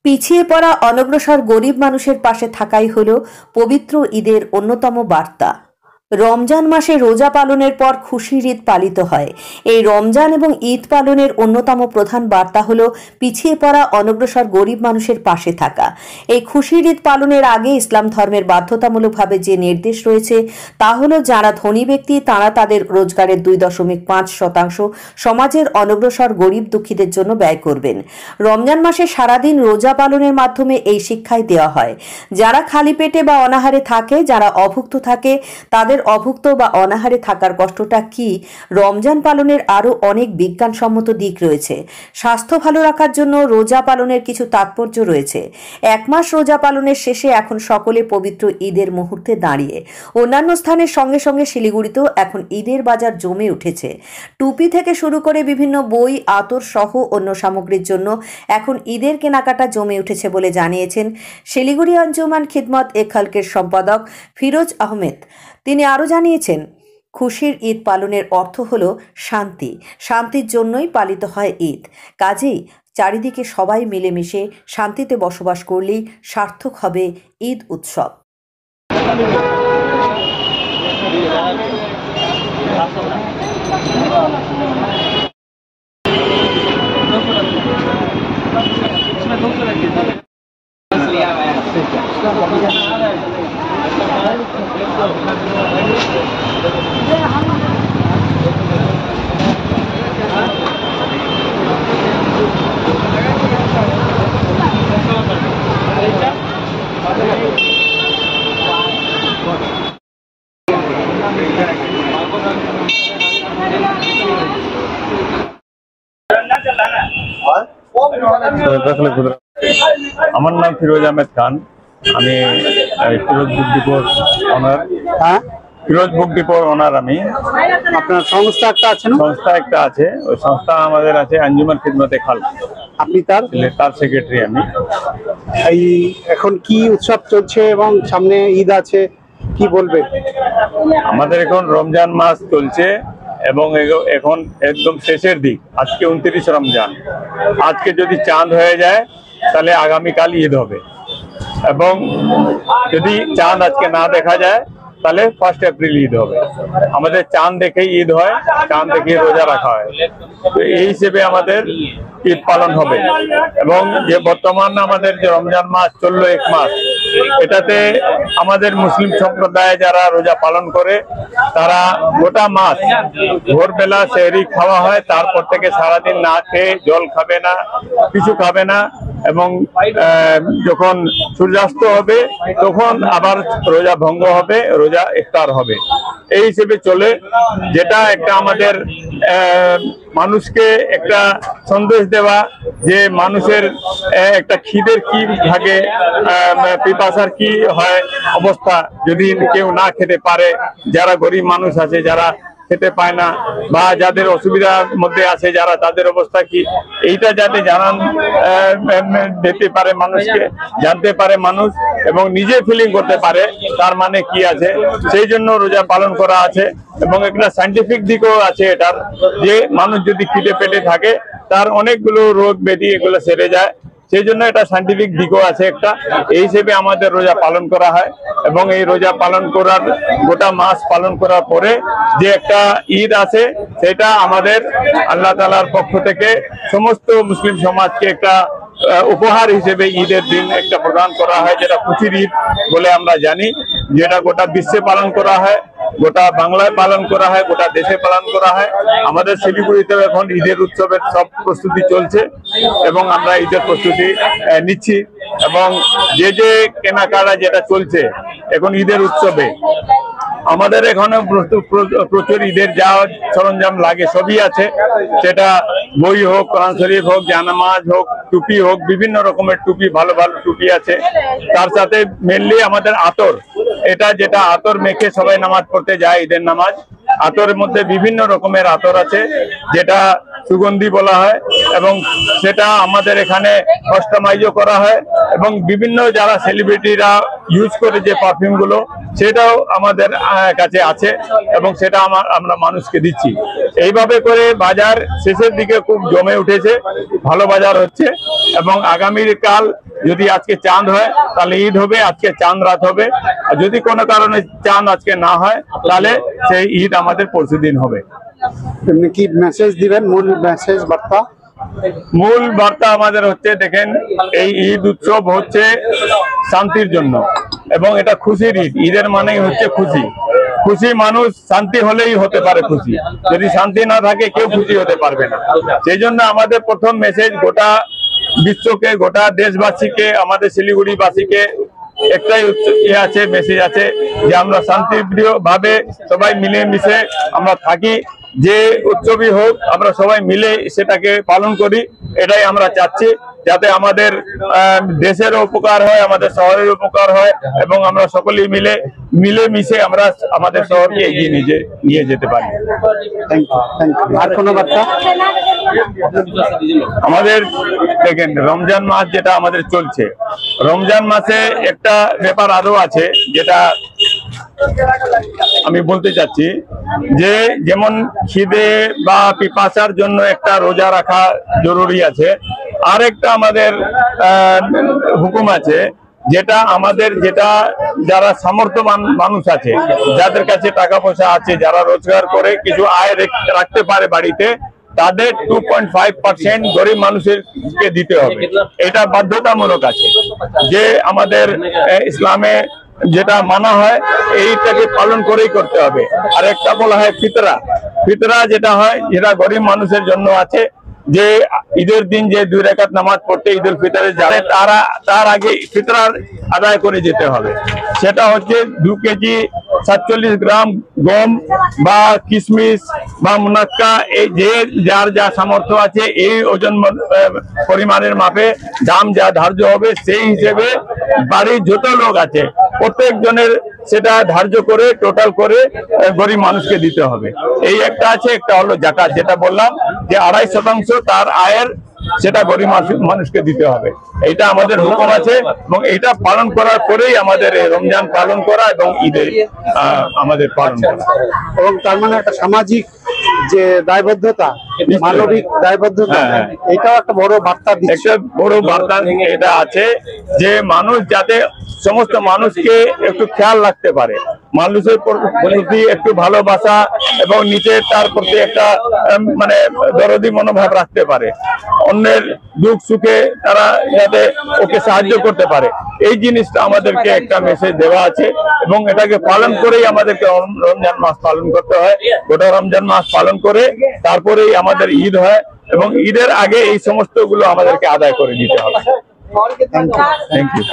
পিছিয়ে পড়া অনগ্রসর গরিব মানুষের পাশে থাকাই হল পবিত্র ঈদের অন্যতম বার্তা। রমজান মাসে রোজা পালনের পর খুশির ঈদ পালিত হয়। এই রমজান এবং ঈদ পালনের অন্যতম প্রধান বার্তা হল পিছিয়ে পড়া অনগ্রসর গরিব মানুষের পাশে থাকা। এই খুশির ঈদ পালনের আগে ইসলাম ধর্মের বাধ্যতামূলকভাবে যে নির্দেশ রয়েছে তা হল যারা ধনী ব্যক্তি তারা তাদের রোজগারের 2.5% সমাজের অনগ্রসর গরিব দুঃখীদের জন্য ব্যয় করবেন। রমজান মাসে সারাদিন রোজা পালনের মাধ্যমে এই শিক্ষাই দেওয়া হয়। যারা খালি পেটে বা অনাহারে থাকে, যারা অভুক্ত থাকে, তাদের অভুক্ত বা অনাহারে থাকার কষ্টটা কি, রমজান পালনের আরো অনেক বিজ্ঞানসম্মত দিক রয়েছে। স্বাস্থ্য ভালো রাখার জন্য রোজা পালনের কিছু তাৎপর্য রয়েছে। 1 মাস রোজা পালনের শেষে এখন সকলে পবিত্র ঈদের মুহূর্তে দাঁড়িয়ে। অন্যান্য স্থানের সঙ্গে সঙ্গে শিলিগুড়িতেও এখন ঈদের বাজার জমে উঠেছে। টুপি থেকে শুরু করে বিভিন্ন বই, আতর সহ অন্য সামগ্রীর জন্য এখন ঈদের কেনাকাটা জমে উঠেছে বলে জানিয়েছেন শিলিগুড়ি আঞ্জুমান খিদমত এ খালকের সম্পাদক ফিরোজ আহমেদ। তিনি আরও জানিয়েছেন, খুশির ঈদ পালনের অর্থ হল শান্তি। শান্তির জন্যই পালিত হয় ঈদ। কাজেই চারিদিকে সবাই মিলেমিশে শান্তিতে বসবাস করলেই সার্থক হবে ঈদ উৎসব। আমার নাম ফিরোজ আহমেদ খান। আমি ফিরোজ বুক ডিপোর ওনার। ফিরোজ বুক ডিপোর ওনার আমি। আপনার সংস্থা একটা আছে না? সংস্থা একটা আছে, ওই সংস্থা আমাদের আছে আঞ্জুমান খিদমতে খাল। আপনি তার সেক্রেটারি আমি। এই এখন কি উৎসব চলছে এবং সামনে ঈদ আছে, কি বলবেন? আমাদের এখন রমজান মাস চলছে এবং এখন একদম শেষের দিক। আজকে 29 রমজান। আজকে যদি চাঁদ হয়ে যায় তাহলে আগামীকাল ঈদ হবে, এবং যদি চাঁদ আজকে না দেখা যায় তাহলে 1 এপ্রিল ঈদ হবে। আমাদের চাঁদ দেখেই ঈদ হয়, চাঁদ দেখে রোজা রাখা হয়। তো এই হিসেবে আমাদের ঈদ পালন হবে। এবং যে বর্তমান আমাদের যে রমজান মাস চললো 1 মাস, এটাতে আমাদের মুসলিম সম্প্রদায়ে যারা রোজা পালন করে তারা গোটা মাস ভোরবেলা সেহরি খাওয়া হয়, তারপর থেকে সারাদিন না খেয়ে জল খাবে না, কিছু খাবে না, এবং যখন সূর্যাস্ত হবে তখন আবার রোজা ভঙ্গ হবে, রোজা ইফতার হবে। এই হিসেবে চলে, যেটা একটা আমাদের মানুষকে একটা সন্দেশ দেওয়া যে মানুষের একটা খিদের কি থাকে, পিপাসার কি হয় অবস্থা যদি কেউ না খেতে পারে, যারা গরিব মানুষ আছে, যারা খেতে পায় না, বা যাদের অসুবিধার মধ্যে আছে যারা, তাদের অবস্থা কি, এইটা যাতে দিতে পারে মানুষকে, জানতে পারে মানুষ এবং নিজে ফিলিং করতে পারে তার মানে কি আছে, সেই জন্য রোজা পালন করা আছে। এবং একটা সায়েন্টিফিক দিকও আছে এটার, যে মানুষ যদি খিদে পেটে থাকে তার অনেকগুলো রোগ ব্যাধি এগুলো সেরে যায়, সেই জন্য এটা সায়েন্টিফিক দিকও আছে একটা। এই হিসেবে আমাদের রোজা পালন করা হয়। এবং এই রোজা পালন করার গোটা মাস পালন করার পরে যে একটা ঈদ আছে, সেটা আমাদের আল্লাহ তাআলার পক্ষ থেকে সমস্ত মুসলিম সমাজকে একটা উপহার হিসেবে ঈদের দিন একটা প্রদান করা হয়, যেটা খুশির ঈদ বলে আমরা জানি, যেটা গোটা বিশ্বে পালন করা হয়, গোটা বাংলায় পালন করা হয়, গোটা দেশে পালন করা হয়। আমাদের শিলিগুড়িতেও এখন ঈদের উৎসবের সব প্রস্তুতি চলছে এবং আমরা ঈদের প্রস্তুতি নিচ্ছি। এবং যে কেনাকাটা যেটা চলছে এখন ঈদের উৎসবে, আমাদের এখানে প্রচুর ঈদের যা সরঞ্জাম লাগে সবই আছে, সেটা বই হোক, কোরআন শরীফ হোক, জানামাজ হোক, টুপি হোক, বিভিন্ন রকমের টুপি, ভালো ভালো টুপি আছে। তার সাথে মেনলি আমাদের আতর, এটা যেটা আতর মেখে সবাই নামাজ পড়তে যায়, ঈদের নামাজ। আতরের মধ্যে বিভিন্ন রকমের আতর আছে, যেটা সুগন্ধি বলা হয়, এবং সেটা আমাদের এখানে কাস্টমাইজও করা হয়। এবং বিভিন্ন যারা সেলিব্রিটিরা ইউজ করে যে পারফিউম গুলো, সেটাও আমাদের কাছে আছে এবং সেটা আমরা মানুষকে দিচ্ছি। এইভাবে করে বাজার শেষের দিকে খুব জমে উঠেছে, ভালো বাজার হচ্ছে। এবং আগামীকাল যদি আজকে চাঁদ হয় তাহলে ঈদ হবে, আজকে চাঁদ রাত হবে। আর যদি কোনো কারণে চাঁদ আজকে না হয় তাহলে সেই ঈদ আমাদের পরশুদিন হবে। এমনি কি মেসেজ দিবেন, মূল মেসেজ বার্তা? মূল বার্তা আমাদের হচ্ছে, দেখেন এই ঈদ উৎসব হচ্ছে শান্তির জন্য এবং এটা খুশির ঈদ। ঈদের মানেই হচ্ছে খুশি। খুশি মানুষ শান্তি হলেই হতে পারে খুশি, যদি শান্তি না থাকে কেউ খুশি হতে পারবে না। সেই জন্য আমাদের প্রথম মেসেজ গোটা বিশ্বকে, গোটা দেশবাসীকে, আমাদের শিলিগুড়িবাসীকে একটাই আছে, মেসেজ আছে যে আমরা শান্তিপ্রিয় ভাবে সবাই মিলেমিশে আমরা থাকি। যে উৎসবই হোক আমরা সবাই মিলে সেটাকে পালন করি, এটাই আমরা চাচ্ছি, যাতে আমাদের দেশেরও উপকার হয়, আমাদের শহরের উপকার হয় এবং আমরা সকলেই মিলেমিশে আমরা আমাদের শহরকে এগিয়ে নিয়ে যেতে পারি। আর কোনো বার্তা? আমাদের দেখেন রমজান মাস যেটা আমাদের চলছে, রমজান মাসে একটা ব্যাপার আরো আছে যেটা আমি বলতে চাচ্ছি, যে যেমন খিদে বা পিপাসার জন্য একটা রোজা রাখা জরুরি আছে, আর একটা আমাদের হুকুম আছে যেটা আমাদের, যেটা যারা সামর্থ্যবান মানুষ আছে, যাদের কাছে টাকা পয়সা আছে, যারা রোজগার করে কিছু আয় রাখতে পারে বাড়িতে, তাদের 2.5% গরিব মানুষেরকে দিতে হবে। এটা বাধ্যতামূলক আছে, যে আমাদের ইসলামে যেটা মানা হয় এইটাকে পালন করেই করতে হবে। আর একটা বলা হয় ফিতরা। ফিতরা যেটা হয়, যেটা গরিব মানুষের জন্য আছে, যে ঈদের দিন যে 2 রাকাত নামাজ পড়তে ঈদুল ফিতরে যাবে, তার আগে ফিতরা আদায় করে যেতে হবে। সেটা হচ্ছে 2 কেজি 47 গ্রাম গম বা কিশমিশ বা মুনাক্কা, এই যে যার যা সামর্থ্য আছে এই ওজন পরিমাণের মাপে দাম যা ধার্য হবে, সেই হিসেবে বাড়ির যত লোক আছে প্রত্যেকজনের সেটা ধার্য করে টোটাল করে গরিব মানুষকে দিতে হবে। এই একটা আছে, একটা হলো যাকাত, যেটা বললাম যে 2.5% তার আয়ের সেটা গরিব মানুষকে দিতে হবে। এটা আমাদের হুকুম আছে এবং এটা পালন করার পরেই আমাদের রমজান পালন করা এবং ঈদে আমাদের পালন করা। এবং তার মানে একটা সামাজিক যে দায়বদ্ধতা, মানবিক দায়বদ্ধতা, এটাও একটা বড় বার্তা দিচ্ছে। একটা বড় বার্তা এটা আছে যে মানুষ যাতে সমস্ত মানুষকে একটু খেয়াল রাখতে পারে, মানুষের প্রতি একটু ভালোবাসা এবং নিচের তার প্রতি একটা মানে দরদি মনোভাব রাখতে পারে, অন্যের দুঃখ সুখে তারা যাতে ওকে সাহায্য করতে পারে, এই জিনিসটা আমাদেরকে একটা মেসেজ দেওয়া আছে এবং এটাকে পালন করেই আমাদেরকে রমজান মাস পালন করতে হয়। গোটা রমজান মাস পালন করে তারপরেই আমাদের ঈদ হয় এবং ঈদের আগে এই সমস্ত গুলো আমাদেরকে আদায় করে দিতে হবে। Thank you.